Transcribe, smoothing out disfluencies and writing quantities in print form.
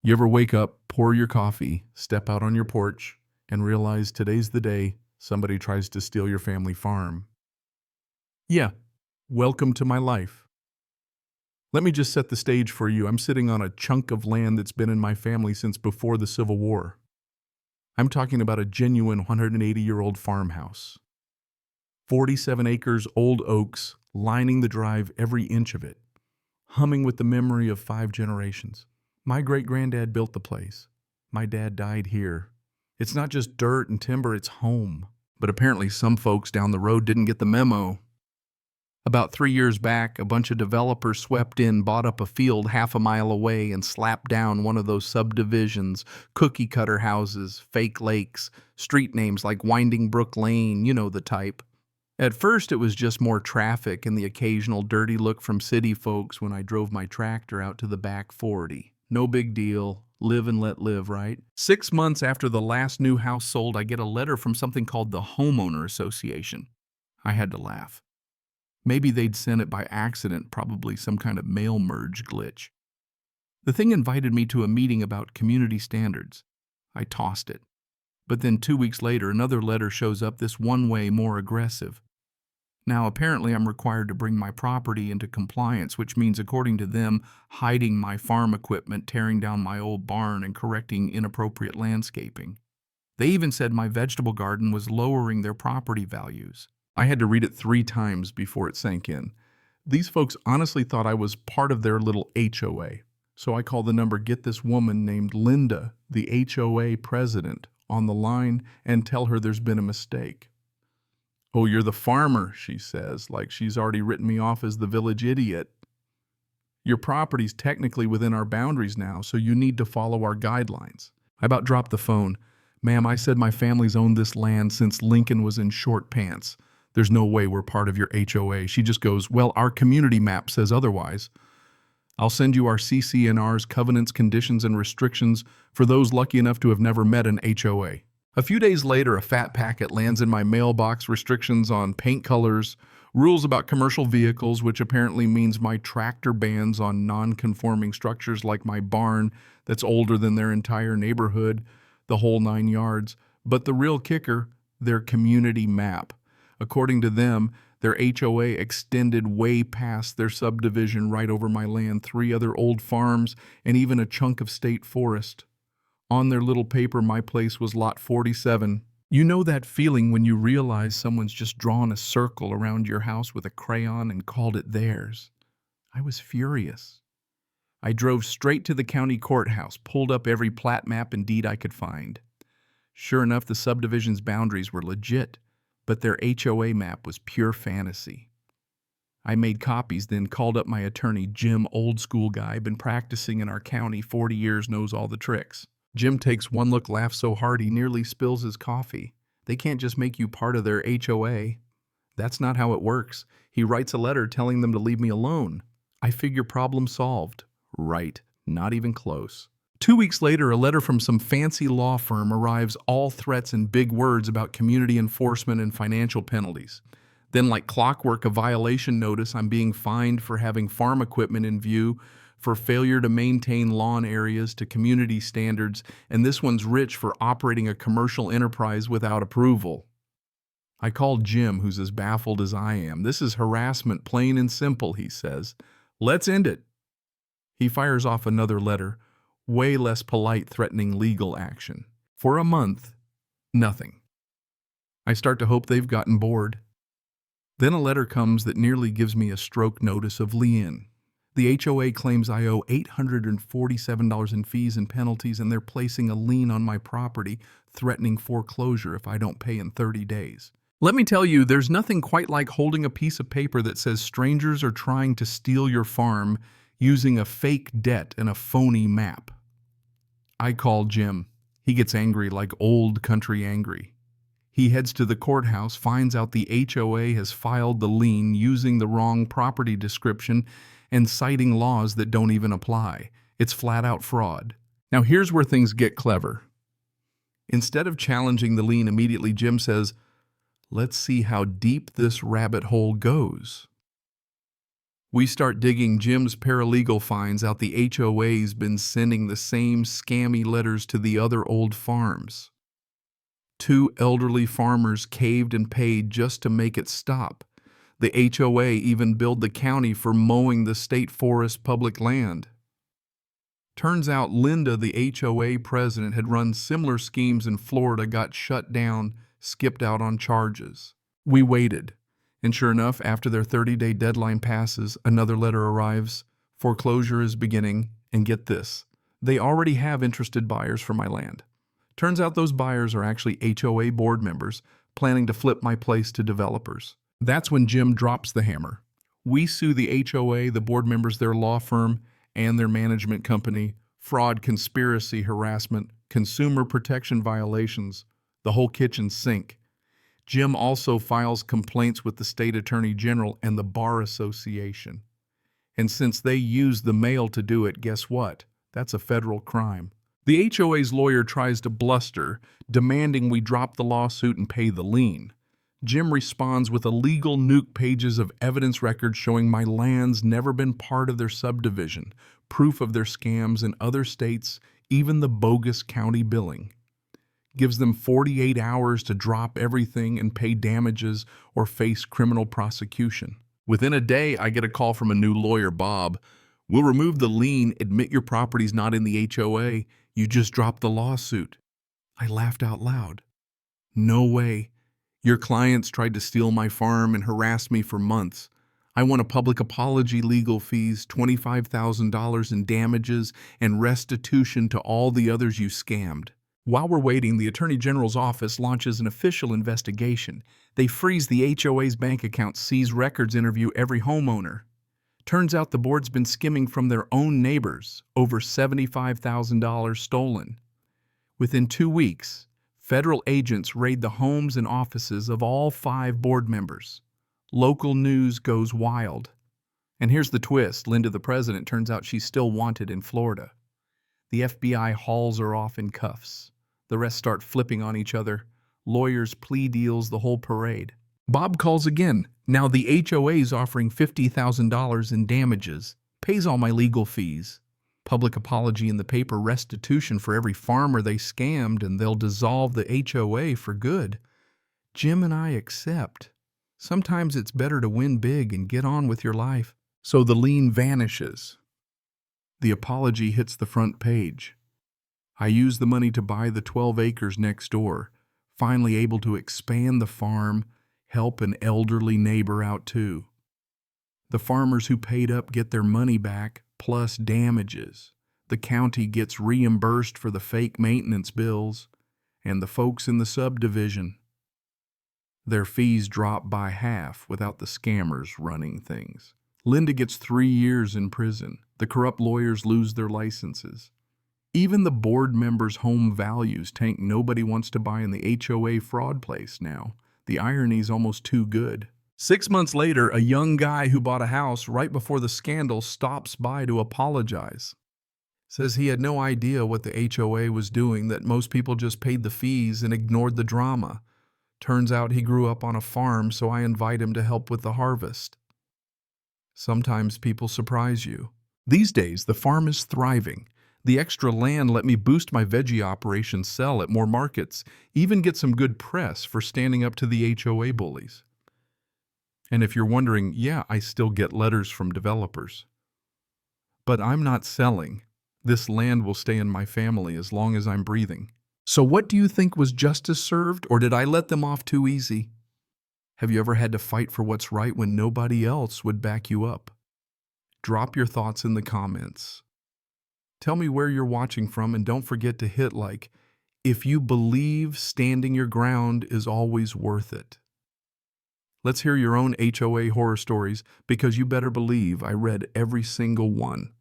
You ever wake up, pour your coffee, step out on your porch, and realize today's the day somebody tries to steal your family farm? Yeah, welcome to my life. Let me just set the stage for you. I'm sitting on a chunk of land that's been in my family since before the Civil War. I'm talking about a genuine 180-year-old farmhouse. 47 acres, old oaks, lining the drive every inch of it, humming with the memory of 5 generations. My great-granddad built the place. My dad died here. It's not just dirt and timber, it's home. But apparently some folks down the road didn't get the memo. About 3 years back, a bunch of developers swept in, bought up a field half a mile away, and slapped down one of those subdivisions, cookie-cutter houses, fake lakes, street names like Winding Brook Lane, you know the type. At first, it was just more traffic and the occasional dirty look from city folks when I drove my tractor out to the back 40. No big deal. Live and let live, right? 6 months after the last new house sold, I get a letter from something called the Homeowner Association. I had to laugh. Maybe they'd sent it by accident, probably some kind of mail merge glitch. The thing invited me to a meeting about community standards. I tossed it. But then 2 weeks later, another letter shows up this one way more aggressive. Now, apparently I'm required to bring my property into compliance, which means, according to them, hiding my farm equipment, tearing down my old barn, and correcting inappropriate landscaping. They even said my vegetable garden was lowering their property values. I had to read it 3 times before it sank in. These folks honestly thought I was part of their little HOA. So I called the number, get this woman named Linda, the HOA president, on the line and tell her there's been a mistake. "Oh, you're the farmer," she says, like she's already written me off as the village idiot. "Your property's technically within our boundaries now, so you need to follow our guidelines." I about dropped the phone. "Ma'am, I said my family's owned this land since Lincoln was in short pants. There's no way we're part of your HOA." She just goes, "Well, our community map says otherwise. I'll send you our CC&Rs, covenants, conditions, and restrictions for those lucky enough to have never met an HOA." A few days later, a fat packet lands in my mailbox, restrictions on paint colors, rules about commercial vehicles, which apparently means my tractor bans on non-conforming structures like my barn that's older than their entire neighborhood, the whole 9 yards. But the real kicker, their community map. According to them, their HOA extended way past their subdivision right over my land, 3 other old farms, and even a chunk of state forest. On their little paper, my place was lot 47. You know that feeling when you realize someone's just drawn a circle around your house with a crayon and called it theirs? I was furious. I drove straight to the county courthouse, pulled up every plat map and deed I could find. Sure enough, the subdivision's boundaries were legit, but their HOA map was pure fantasy. I made copies, then called up my attorney, Jim, old school guy, been practicing in our county, 40 years, knows all the tricks. Jim takes one look, laughs so hard he nearly spills his coffee. They can't just make you part of their HOA. That's not how it works. He writes a letter telling them to leave me alone. I figure problem solved. Right, not even close. 2 weeks later, a letter from some fancy law firm arrives, all threats and big words about community enforcement and financial penalties. Then, like clockwork, a violation notice. I'm being fined for having farm equipment in view, for failure to maintain lawn areas to community standards, and this one's rich for operating a commercial enterprise without approval. I called Jim, who's as baffled as I am. "This is harassment, plain and simple," he says. "Let's end it." He fires off another letter, way less polite, threatening legal action. For a month, nothing. I start to hope they've gotten bored. Then a letter comes that nearly gives me a stroke notice of Lien. The HOA claims I owe $847 in fees and penalties, and they're placing a lien on my property, threatening foreclosure if I don't pay in 30 days. Let me tell you, there's nothing quite like holding a piece of paper that says strangers are trying to steal your farm using a fake debt and a phony map. I call Jim. He gets angry, like old country angry. He heads to the courthouse, finds out the HOA has filed the lien using the wrong property description and citing laws that don't even apply. It's flat-out fraud. Now here's where things get clever. Instead of challenging the lien immediately, Jim says, "Let's see how deep this rabbit hole goes." We start digging. Jim's paralegal finds out the HOA's been sending the same scammy letters to the other old farms. 2 elderly farmers caved and paid just to make it stop. The HOA even billed the county for mowing the state forest public land. Turns out Linda, the HOA president, had run similar schemes in Florida, got shut down, skipped out on charges. We waited, and sure enough, after their 30-day deadline passes, another letter arrives. Foreclosure is beginning, and get this, they already have interested buyers for my land. Turns out those buyers are actually HOA board members planning to flip my place to developers. That's when Jim drops the hammer. We sue the HOA, the board members, their law firm, and their management company, fraud, conspiracy, harassment, consumer protection violations, the whole kitchen sink. Jim also files complaints with the state attorney general and the Bar Association. And since they used the mail to do it, guess what? That's a federal crime. The HOA's lawyer tries to bluster, demanding we drop the lawsuit and pay the lien. Jim responds with illegal nuke pages of evidence records showing my land's never been part of their subdivision, proof of their scams in other states, even the bogus county billing. Gives them 48 hours to drop everything and pay damages or face criminal prosecution. Within a day, I get a call from a new lawyer, Bob. We'll remove the lien, admit your property's not in the HOA, you just dropped the lawsuit. I laughed out loud. No way. Your clients tried to steal my farm and harass me for months. I want a public apology, legal fees, $25,000 in damages, and restitution to all the others you scammed. While we're waiting, the Attorney General's office launches an official investigation. They freeze the HOA's bank account, seize records, interview every homeowner. Turns out the board's been skimming from their own neighbors, over $75,000 stolen. Within 2 weeks, federal agents raid the homes and offices of all 5 board members. Local news goes wild. And here's the twist. Linda, the president, turns out she's still wanted in Florida. The FBI hauls her off in cuffs. The rest start flipping on each other. Lawyers, plea deals, the whole parade. Bob calls again. Now the HOA's offering $50,000 in damages, pays all my legal fees. Public apology in the paper, restitution for every farmer they scammed, and they'll dissolve the HOA for good. Jim and I accept. Sometimes it's better to win big and get on with your life. So the lien vanishes. The apology hits the front page. I use the money to buy the 12 acres next door, finally able to expand the farm, help an elderly neighbor out too. The farmers who paid up get their money back, plus damages. The county gets reimbursed for the fake maintenance bills, and the folks in the subdivision, their fees drop by half without the scammers running things. Linda gets 3 years in prison. The corrupt lawyers lose their licenses. Even the board members' home values tank. Nobody wants to buy in the HOA fraud place now. The irony's almost too good. 6 months later, a young guy who bought a house right before the scandal stops by to apologize. Says he had no idea what the HOA was doing, that most people just paid the fees and ignored the drama. Turns out he grew up on a farm, so I invite him to help with the harvest. Sometimes people surprise you. These days, the farm is thriving. The extra land let me boost my veggie operation, sell at more markets, even get some good press for standing up to the HOA bullies. And if you're wondering, yeah, I still get letters from developers. But I'm not selling. This land will stay in my family as long as I'm breathing. So what do you think, was justice served, or did I let them off too easy? Have you ever had to fight for what's right when nobody else would back you up? Drop your thoughts in the comments. Tell me where you're watching from, and don't forget to hit like if you believe standing your ground is always worth it. Let's hear your own HOA horror stories, because you better believe I read every single one.